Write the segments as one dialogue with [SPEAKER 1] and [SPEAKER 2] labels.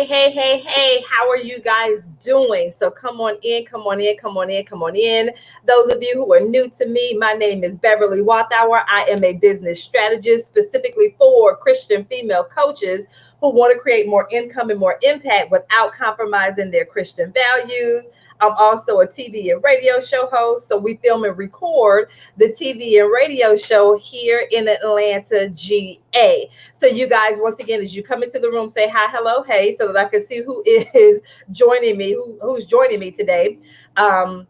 [SPEAKER 1] Hey, how are you guys doing? So come on in. Those of you who are new to me, my name is Beverly Walthour. I am a business strategist specifically for Christian female coaches who want to create more income and more impact without compromising their Christian values. I'm also a TV and radio show host. So we film and record the TV and radio show here in Atlanta, GA. So you guys, once again, as you come into the room, say hi, hello, hey, so that I can see who is joining me, who's joining me today. And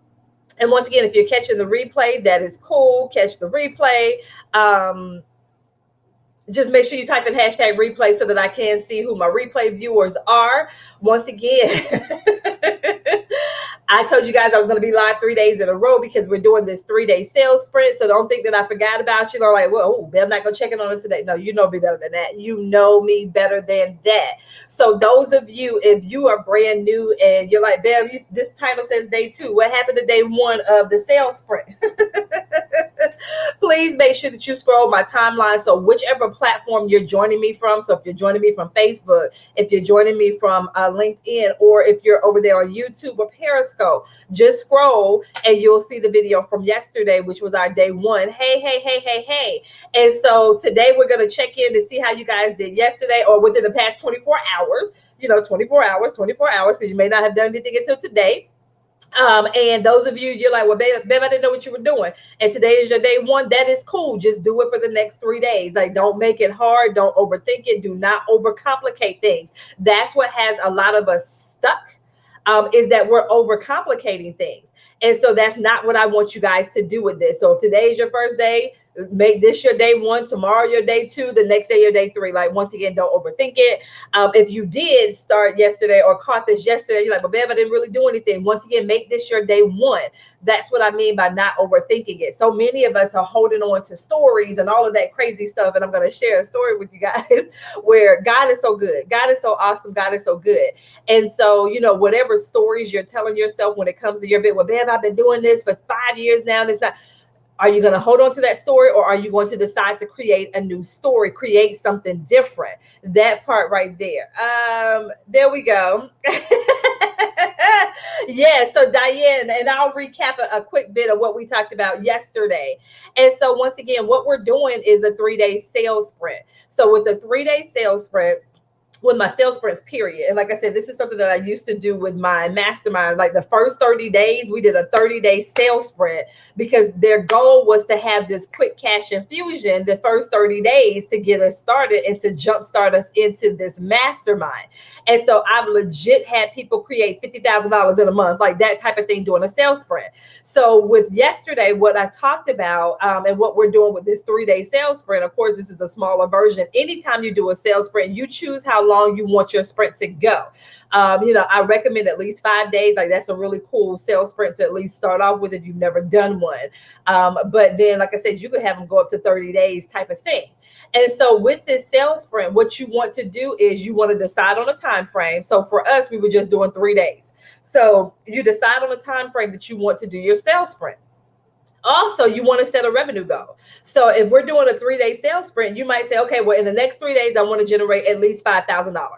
[SPEAKER 1] once again, if you're catching the replay, that is cool. Catch the replay. Just make sure you type in hashtag replay so that I can see who my replay viewers are. Once again, I told you guys I was going to be live 3 days in a row because we're doing this 3-day sales sprint. So don't think that I forgot about you. Like, well, I'm not going to check in on us today. No, you know me better than that. You know me better than that. So those of you, if you are brand new and you're like, Bev, this title says day 2. What happened to day 1 of the sales sprint? Please make sure that you scroll my timeline. So whichever platform you're joining me from. So if you're joining me from Facebook, if you're joining me from LinkedIn, or if you're over there on YouTube or Periscope, just scroll and you'll see the video from yesterday, which was our day 1. Hey. And so today we're going to check in to see how you guys did yesterday or within the past 24 hours, 24 hours, because you may not have done anything until today. And those of you, you're like, well, babe, I didn't know what you were doing. And today is your day 1. That is cool. Just do it for the next 3 days. Like, don't make it hard. Don't overthink it. Do not overcomplicate things. That's what has a lot of us stuck, is that we're overcomplicating things. And so that's not what I want you guys to do with this. So if today is your first day, make this your day 1, tomorrow your day 2, the next day your day 3. Like, once again, don't overthink it. If you did start yesterday or caught this yesterday, you're like, well, babe, I didn't really do anything. Once again, make this your day 1. That's what I mean by not overthinking it. So many of us are holding on to stories and all of that crazy stuff. And I'm going to share a story with you guys where God is so good. God is so awesome. God is so good. And so, whatever stories you're telling yourself when it comes to your bit, well, babe, I've been doing this for 5 years now. And it's not. Are you going to hold on to that story, or are you going to decide to create a new story, create something different? That part right there. There we go. Yeah, so Diane, and I'll recap a quick bit of what we talked about yesterday. And so once again, what we're doing is a 3-day sales sprint. So with the 3-day sales sprint, with my sales sprints, period. And like I said, this is something that I used to do with my mastermind. Like the first 30 days, we did a 30-day sales sprint because their goal was to have this quick cash infusion the first 30 days to get us started and to jumpstart us into this mastermind. And so I've legit had people create $50,000 in a month, like that type of thing, doing a sales sprint. So with yesterday, what I talked about and what we're doing with this 3-day sales sprint, of course, this is a smaller version. Anytime you do a sales sprint, you choose how long you want your sprint to go. I recommend at least 5 days. Like, that's a really cool sales sprint to at least start off with if you've never done one. But then, like I said, you could have them go up to 30 days type of thing. And so with this sales sprint, what you want to do is you want to decide on a time frame. So for us, we were just doing 3 days. So you decide on a time frame that you want to do your sales sprint. Also, you want to set a revenue goal. So if we're doing a 3-day sales sprint, you might say, okay, well, in the next 3 days, I want to generate at least $5,000.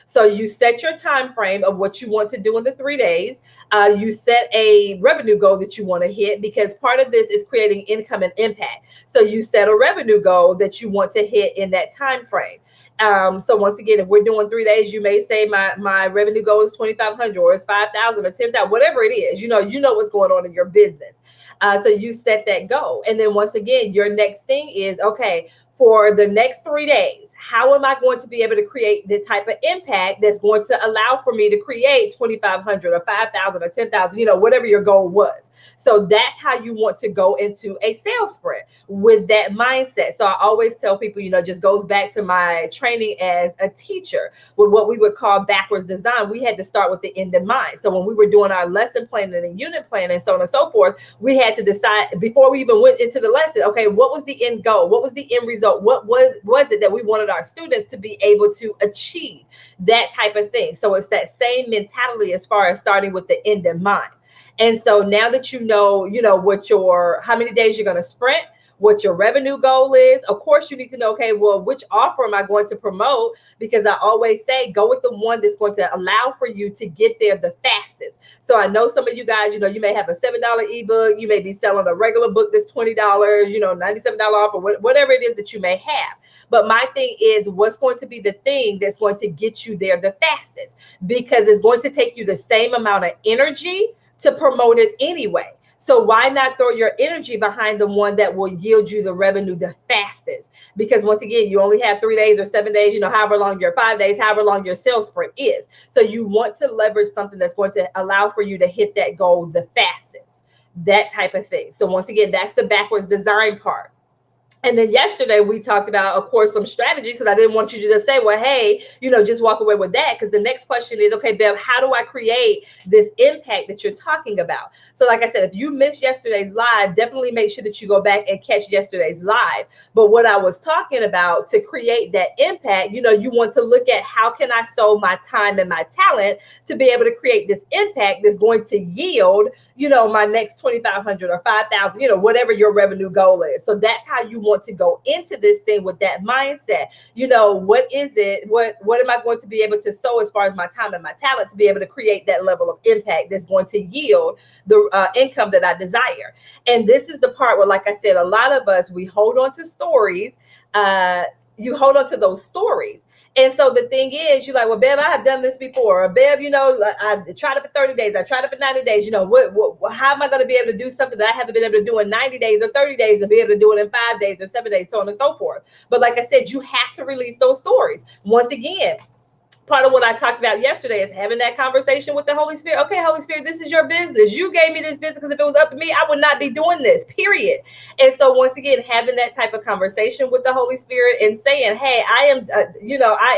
[SPEAKER 1] So you set your time frame of what you want to do in the 3 days. You set a revenue goal that you want to hit, because part of this is creating income and impact. So you set a revenue goal that you want to hit in that time frame. So once again, if we're doing 3 days, you may say my revenue goal is 2,500 or it's 5,000 or 10,000, whatever it is. You know what's going on in your business. So you set that goal. And then once again, your next thing is, okay, for the next 3 days, how am I going to be able to create the type of impact that's going to allow for me to create 2,500 or 5,000 or 10,000, whatever your goal was. So that's how you want to go into a sales sprint, with that mindset. So I always tell people, just goes back to my training as a teacher with what we would call backwards design. We had to start with the end in mind. So when we were doing our lesson planning and unit planning and so on and so forth, we had to decide before we even went into the lesson, okay, what was the end goal? What was the end result? What was it that we wanted our students to be able to achieve? That type of thing. So it's that same mentality as far as starting with the end in mind. And so now that you know, how many days you're going to sprint, what your revenue goal is. Of course, you need to know, okay, well, which offer am I going to promote? Because I always say, go with the one that's going to allow for you to get there the fastest. So I know some of you guys, you may have a $7 ebook. You may be selling a regular book that's $20, $97 off, or whatever it is that you may have. But my thing is, what's going to be the thing that's going to get you there the fastest? Because it's going to take you the same amount of energy to promote it anyway. So why not throw your energy behind the one that will yield you the revenue the fastest? Because once again, you only have 3 days or 7 days, however long your 5 days, however long your sales sprint is. So you want to leverage something that's going to allow for you to hit that goal the fastest, that type of thing. So once again, that's the backwards design part. And then yesterday we talked about, of course, some strategies, because I didn't want you to just say, well, hey, just walk away with that. Because the next question is, okay, Bev, how do I create this impact that you're talking about? So like I said, if you missed yesterday's live, definitely make sure that you go back and catch yesterday's live. But what I was talking about, to create that impact, you want to look at how can I sow my time and my talent to be able to create this impact that's going to yield, my next 2,500 or 5,000, whatever your revenue goal is. So that's how you want to go into this thing, with that mindset. What is it? What am I going to be able to sow as far as my time and my talent to be able to create that level of impact that's going to yield the income that I desire? And this is the part where, like I said, a lot of us, we hold on to stories. You hold on to those stories. And so the thing is, you're like, well, Bev, I have done this before. Or, Bev, I tried it for 30 days. I tried it for 90 days. How am I going to be able to do something that I haven't been able to do in 90 days or 30 days and be able to do it in 5 days or 7 days, so on and so forth. But like I said, you have to release those stories. Once again, part of what I talked about yesterday is having that conversation with the Holy Spirit. Okay, Holy Spirit, this is your business. You gave me this business, because if it was up to me, I would not be doing this, period. And so once again, having that type of conversation with the Holy Spirit and saying, hey, I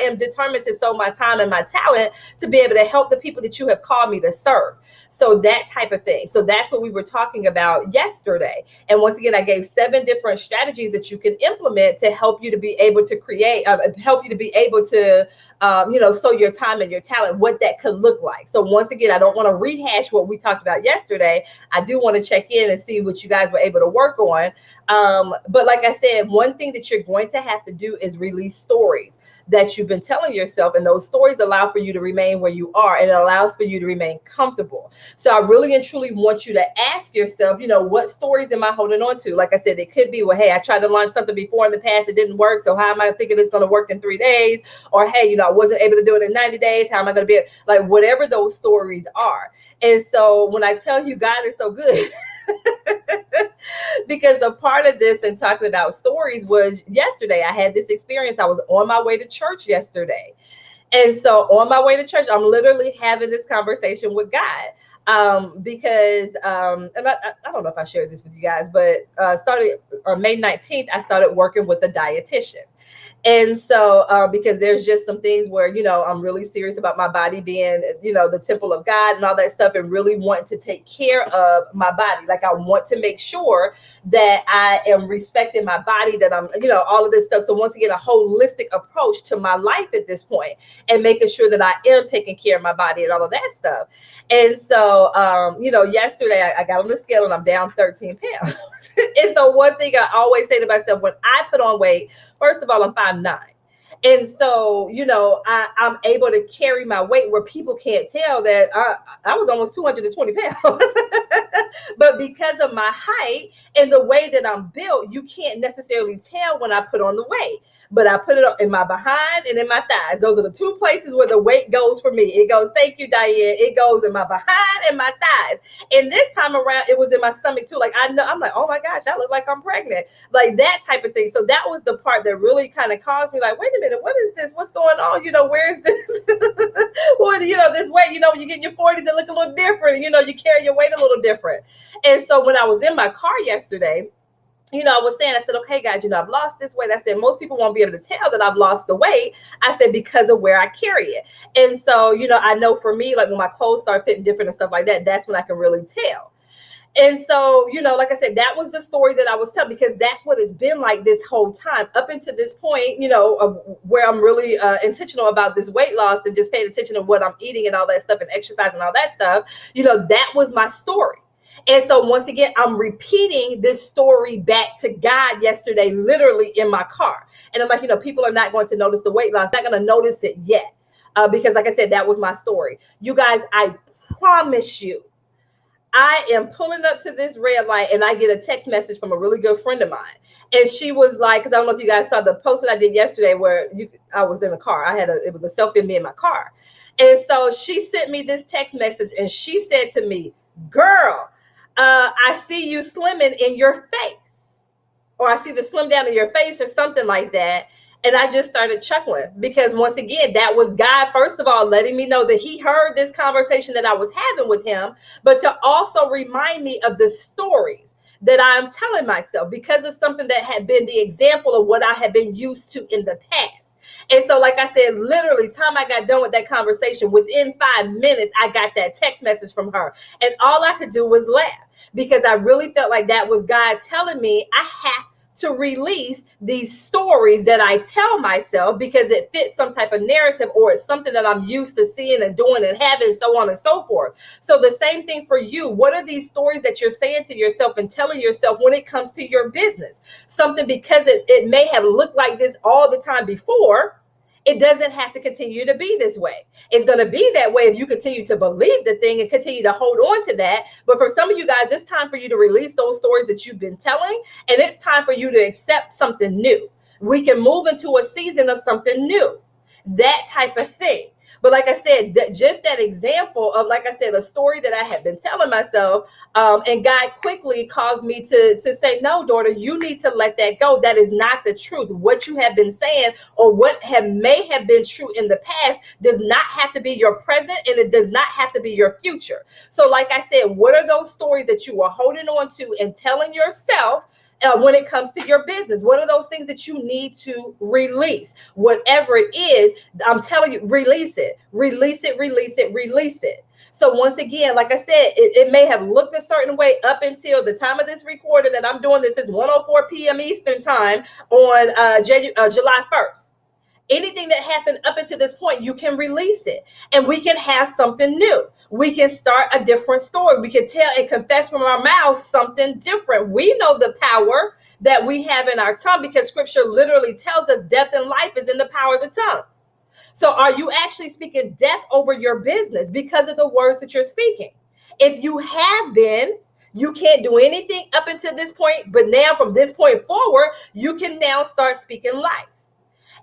[SPEAKER 1] am determined to sow my time and my talent to be able to help the people that you have called me to serve. So that type of thing. So that's what we were talking about yesterday. And once again, I gave 7 different strategies that you can implement to help you to be able to create, sow your time and your talent, what that could look like. So once again, I don't want to rehash what we talked about yesterday. I do want to check in and see what you guys were able to work on. But like I said, one thing that you're going to have to do is release stories that you've been telling yourself. And those stories allow for you to remain where you are, and it allows for you to remain comfortable. So I really and truly want you to ask yourself, what stories am I holding on to? Like I said, it could be, well, hey, I tried to launch something before in the past, it didn't work. So how am I thinking it's going to work in 3 days? Or, hey, I wasn't able to do it in 90 days. How am I going to be like, whatever those stories are. And so when I tell you God is so good, because a part of this and talking about stories was yesterday, I had this experience. I was on my way to church yesterday. And so on my way to church, I'm literally having this conversation with God. Because and I don't know if I shared this with you guys, but May 19th, I started working with a dietitian. And so because there's just some things where, I'm really serious about my body being, the temple of God and all that stuff, and really want to take care of my body. Like, I want to make sure that I am respecting my body, that I'm, all of this stuff. So once again, a holistic approach to my life at this point, and making sure that I am taking care of my body and all of that stuff. And so, yesterday I got on the scale and I'm down 13 pounds. And so one thing I always say to myself, when I put on weight, first of all, I'm 5'9". And so, I'm able to carry my weight where people can't tell that I was almost 220 pounds. But because of my height and the way that I'm built, you can't necessarily tell when I put on the weight. But I put it in my behind and in my thighs. Those are the 2 places where the weight goes for me. It goes, thank you, Diane. It goes in my behind and my thighs. And this time around, it was in my stomach too. Like, I'm like, oh my gosh, I look like I'm pregnant. Like, that type of thing. So that was the part that really kind of caused me, like, wait a minute, what is this? What's going on? Where's this? Well, this weight, when you get in your 40s, it look a little different. You carry your weight a little different. And so when I was in my car yesterday, I was saying, I said, okay, guys, I've lost this weight. I said, most people won't be able to tell that I've lost the weight. I said, because of where I carry it. And so, I know for me, like when my clothes start fitting different and stuff like that, that's when I can really tell. And so, like I said, that was the story that I was telling, because that's what it's been like this whole time up until this point, where I'm really intentional about this weight loss and just paying attention to what I'm eating and all that stuff and exercise and all that stuff. That was my story. And so once again, I'm repeating this story back to God yesterday, literally in my car. And I'm like, people are not going to notice the weight loss, not going to notice it yet. Because like I said, that was my story. You guys, I promise you, I am pulling up to this red light and I get a text message from a really good friend of mine. And she was like, because I don't know if you guys saw the post that I did yesterday where I was in a car. It was a selfie of me in my car. And so she sent me this text message and she said to me, girl, I see you slimming in your face, or I see the slim down in your face or something like that. And I just started chuckling because once again, that was God, first of all, letting me know that he heard this conversation that I was having with him, but to also remind me of the stories that I'm telling myself because of something that had been the example of what I had been used to in the past. And so, like I said, literally, time I got done with that conversation, within 5 minutes, I got that text message from her. And all I could do was laugh because I really felt like that was God telling me I have to release these stories that I tell myself because it fits some type of narrative, or it's something that I'm used to seeing and doing and having, so on and so forth. So the same thing for you. What are these stories that you're saying to yourself and telling yourself when it comes to your business? Something, because it may have looked like this all the time before, it doesn't have to continue to be this way. It's going to be that way if you continue to believe the thing and continue to hold on to that. But for some of you guys, it's time for you to release those stories that you've been telling. And it's time for you to accept something new. We can move into a season of something new, that type of thing. But like I said, just that example of, like I said, a story that I had been telling myself, and God quickly caused me to say, no, daughter, you need to let that go. That is not the truth. What you have been saying or what may have been true in the past does not have to be your present, and it does not have to be your future. So like I said, what are those stories that you are holding on to and telling yourself when it comes to your business? What are those things that you need to release? Whatever it is, I'm telling you, release it, release it, release it, release it. So once again, like I said, it may have looked a certain way up until the time of this recording that I'm doing this. Is 1:04 p.m. Eastern time on July 1st. Anything that happened up until this point, you can release it and we can have something new. We can start a different story. We can tell and confess from our mouths something different. We know the power that we have in our tongue because scripture literally tells us death and life is in the power of the tongue. So are you actually speaking death over your business because of the words that you're speaking? If you have been, you can't do anything up until this point, but now from this point forward, you can now start speaking life.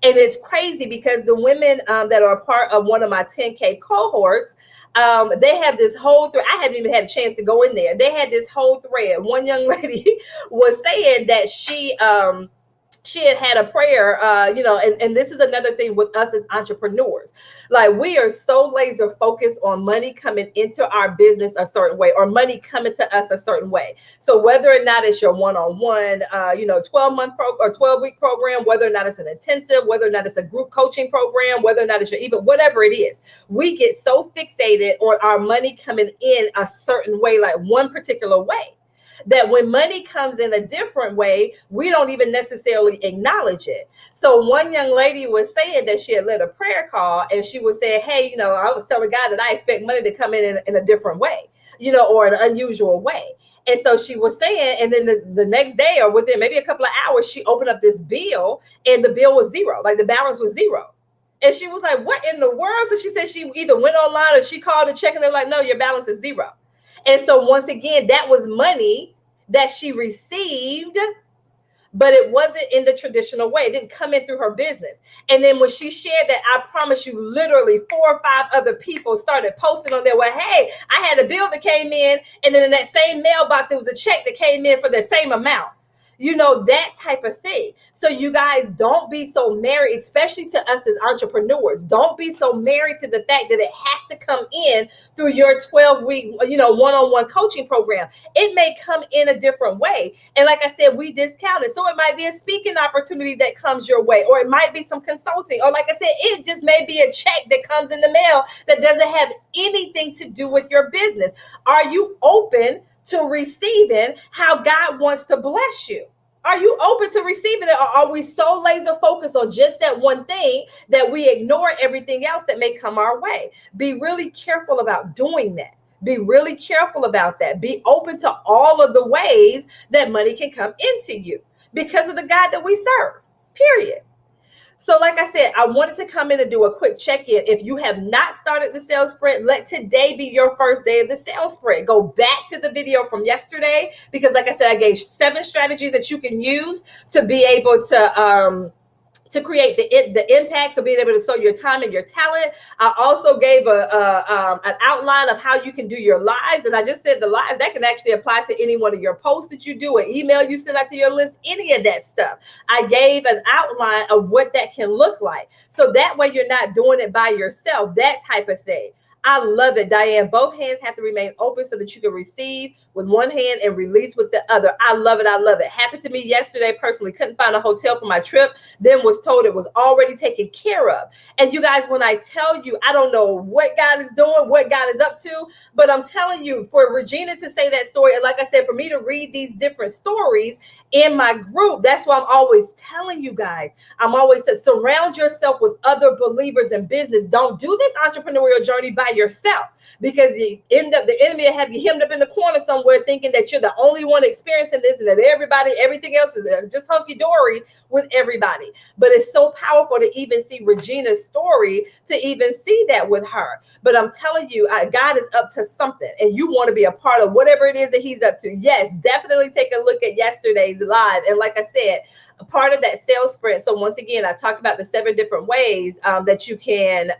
[SPEAKER 1] And it's crazy because the women that are a part of one of my 10K cohorts, they have this whole thread. I haven't even had a chance to go in there. They had this whole thread. One young lady was saying that she had a prayer, and this is another thing with us as entrepreneurs. Like, we are so laser focused on money coming into our business a certain way, or money coming to us a certain way. So whether or not it's your one-on-one, 12-month or 12-week program, whether or not it's an intensive, whether or not it's a group coaching program, whether or not it's your even, whatever it is, we get so fixated on our money coming in a certain way, like one particular way, that when money comes in a different way, we don't even necessarily acknowledge it. So one young lady was saying that she had led a prayer call and she was saying, hey, I was telling God that I expect money to come in a different way, or an unusual way. And so she was saying, and then the next day or within maybe a couple of hours, she opened up this bill and the bill was zero, like the balance was zero. And she was like, what in the world? So she said she either went online or she called to check and they're like, no, your balance is zero. And so once again, that was money that she received, but it wasn't in the traditional way. It didn't come in through her business. And then when she shared that, I promise you, literally 4 or 5 other people started posting on there, well, hey, I had a bill that came in, and then in that same mailbox, it was a check that came in for the same amount. That type of thing. So you guys, don't be so married, especially to us as entrepreneurs. Don't be so married to the fact that it has to come in through your 12-week, one-on-one coaching program. It may come in a different way. And like I said, we discount it. So it might be a speaking opportunity that comes your way, or it might be some consulting. Or like I said, it just may be a check that comes in the mail that doesn't have anything to do with your business. Are you open to receiving how God wants to bless you? Are you open to receiving it, or are we so laser focused on just that one thing that we ignore everything else that may come our way? Be really careful about doing that. Be really careful about that. Be open to all of the ways that money can come into you because of the God that we serve, period. So like I said, I wanted to come in and do a quick check-in. If you have not started the sales sprint, let today be your first day of the sales sprint. Go back to the video from yesterday because like I said, I gave 7 strategies that you can use to be able to create the impacts of being able to sow your time and your talent. I also gave an outline of how you can do your lives. And I just said the lives, that can actually apply to any one of your posts that you do, an email you send out to your list, any of that stuff. I gave an outline of what that can look like. So that way you're not doing it by yourself, that type of thing. I love it, Diane. Both hands have to remain open so that you can receive with one hand and release with the other. I love it. I love it. Happened to me yesterday personally. Couldn't find a hotel for my trip. Then was told it was already taken care of. And you guys, when I tell you, I don't know what God is doing, what God is up to, but I'm telling you, for Regina to say that story, and like I said, for me to read these different stories in my group, that's why I'm always telling you guys, I'm always saying, surround yourself with other believers in business. Don't do this entrepreneurial journey by yourself, because you end up, the enemy will have you hemmed up in the corner somewhere thinking that you're the only one experiencing this and that everything else is just hunky-dory with everybody. But it's so powerful to even see Regina's story, to even see that with her. But I'm telling you, God is up to something, and you want to be a part of whatever it is that he's up to. Yes, definitely take a look at yesterday's live. And like I said, a part of that sales sprint. So once again, I talked about the 7 different ways that you can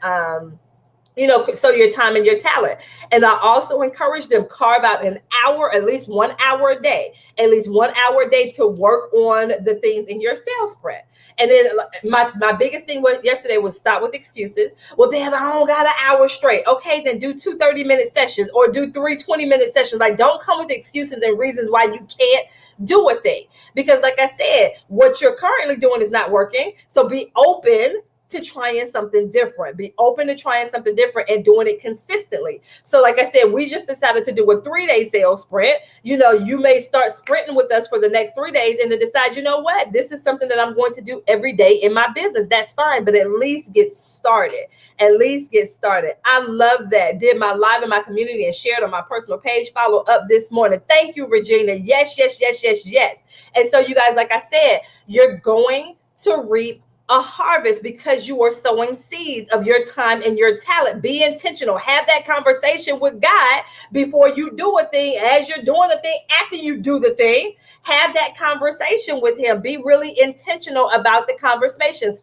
[SPEAKER 1] sow your time and your talent. And I also encourage them, carve out an hour, at least 1 hour a day, to work on the things in your sales sprint. And then my biggest thing yesterday was stop with excuses. Well, Bev, I don't got an hour straight. Okay, then do 2 30-minute sessions or do 3 20-minute sessions. Like, don't come with excuses and reasons why you can't do a thing. Because like I said, what you're currently doing is not working. So be open to trying something different. Be open to trying something different and doing it consistently. So like I said, we just decided to do a 3-day sales sprint. You may start sprinting with us for the next 3 days and then decide, you know what, this is something that I'm going to do every day in my business. That's fine, but at least get started. I love that. Did my live in my community and shared on my personal page. Follow up this morning. Thank you, Regina. Yes. And so you guys, like I said, you're going to reap a harvest because you are sowing seeds of your time and your talent. Be intentional. Have that conversation with God before you do a thing, as you're doing a thing, after you do the thing. Have that conversation with him. Be really intentional about the conversation.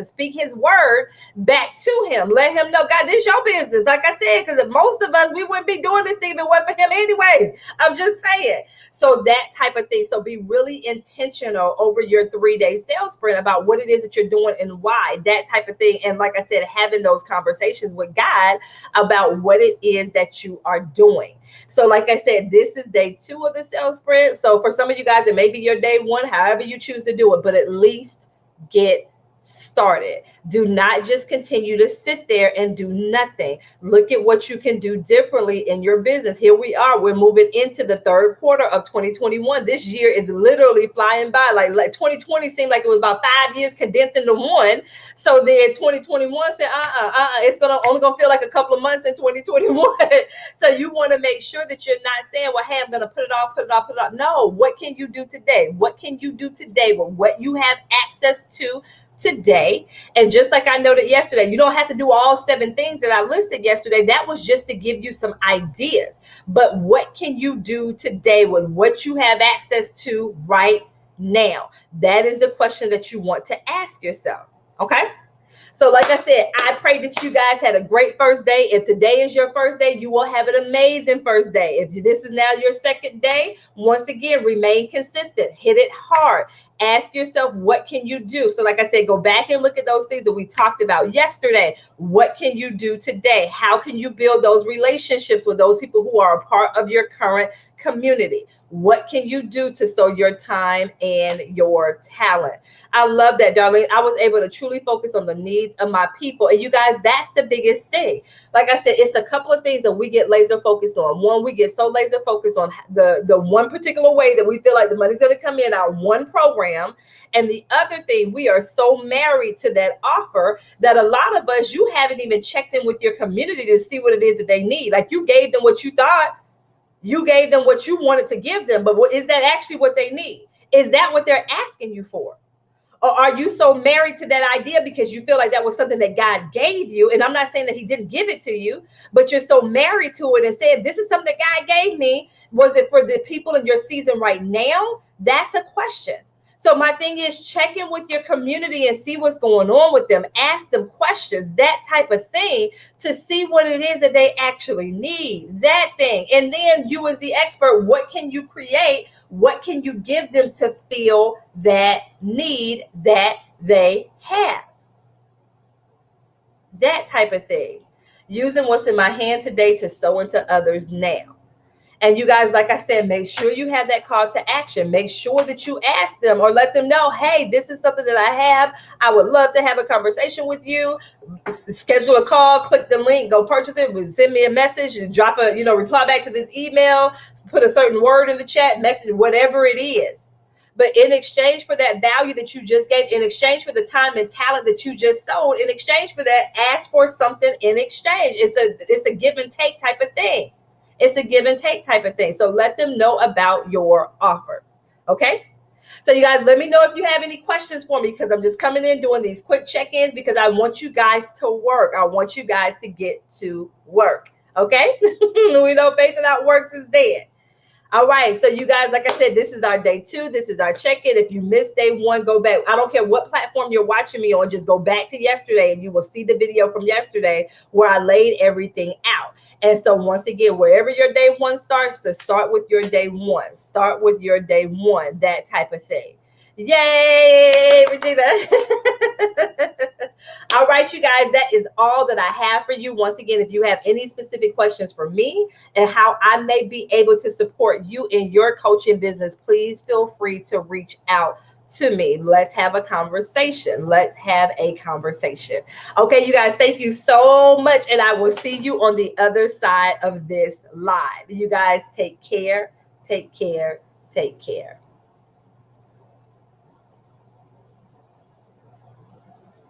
[SPEAKER 1] Speak his word back to him. Let him know, God, this is your business. Like I said, because most of us, we wouldn't be doing this thing if it wasn't for him anyways. I'm just saying. So that type of thing. So be really intentional over your 3-day sales sprint about what it is that you're doing and why, that type of thing. And like I said, having those conversations with God about what it is that you are doing. So like I said, this is day 2 of the sales sprint. So for some of you guys, it may be your day 1, however you choose to do it, but at least get started. Do not just continue to sit there and do nothing. Look at what you can do differently in your business. Here we are. We're moving into the 3rd quarter of 2021. This year is literally flying by. Like 2020 seemed like it was about 5 years condensed into one. So then 2021 said, it's only gonna feel like a couple of months in 2021. So you want to make sure that you're not saying, well, hey, I'm gonna put it off. No, what can you do today? What can you do today with what you have access to today? And just like I noted yesterday, you don't have to do all 7 things that I listed yesterday. That was just to give you some ideas. But what can you do today with what you have access to right now? That is the question that you want to ask yourself. Okay? So like I said, I pray that you guys had a great first day. If today is your first day, you will have an amazing first day. If this is now your 2nd day, once again, remain consistent. Hit it hard. Ask yourself, what can you do? So like I said, go back and look at those things that we talked about yesterday. What can you do today? How can you build those relationships with those people who are a part of your current community. What can you do to sow your time and your talent? I love that, Darlene. I was able to truly focus on the needs of my people. And you guys, that's the biggest thing. Like I said, it's a couple of things that we get laser focused on. One, we get so laser focused on the one particular way that we feel like the money's going to come in, our one program. And the other thing, we are so married to that offer that a lot of us, you haven't even checked in with your community to see what it is that they need. Like, you gave them what you thought, you gave them what you wanted to give them, but is that actually what they need? Is that what they're asking you for? Or are you so married to that idea because you feel like that was something that God gave you? And I'm not saying that he didn't give it to you, but you're so married to it and said, this is something that God gave me. Was it for the people in your season right now? That's a question. So my thing is, check in with your community and see what's going on with them. Ask them questions, that type of thing, to see what it is that they actually need, that thing. And then you as the expert, what can you create? What can you give them to fill that need that they have? That type of thing. Using what's in my hand today to sow into others now. And you guys, like I said, make sure you have that call to action. Make sure that you ask them or let them know, hey, this is something that I have. I would love to have a conversation with you. Schedule a call, click the link, go purchase it, send me a message and drop a, reply back to this email, put a certain word in the chat, message, whatever it is. But in exchange for that value that you just gave, in exchange for the time and talent that you just sold, in exchange for that, ask for something in exchange. It's a give and take type of thing. It's a give and take type of thing. So let them know about your offers. Okay. So you guys, let me know if you have any questions for me, because I'm just coming in doing these quick check-ins because I want you guys to work. I want you guys to get to work. Okay. We know faith without works is dead. All right. So you guys, like I said, this is our day 2. This is our check-in. If you missed day 1, go back. I don't care what platform you're watching me on. Just go back to yesterday and you will see the video from yesterday where I laid everything out. And so once again, wherever your day 1 starts, to start with your day 1. Start with your day 1, that type of thing. Yay, Regina. All right, you guys, that is all that I have for you. Once again, if you have any specific questions for me and how I may be able to support you in your coaching business, please feel free to reach out to me. Let's have a conversation. Let's have a conversation. Okay, you guys, thank you so much. And I will see you on the other side of this live. You guys take care, take care, take care.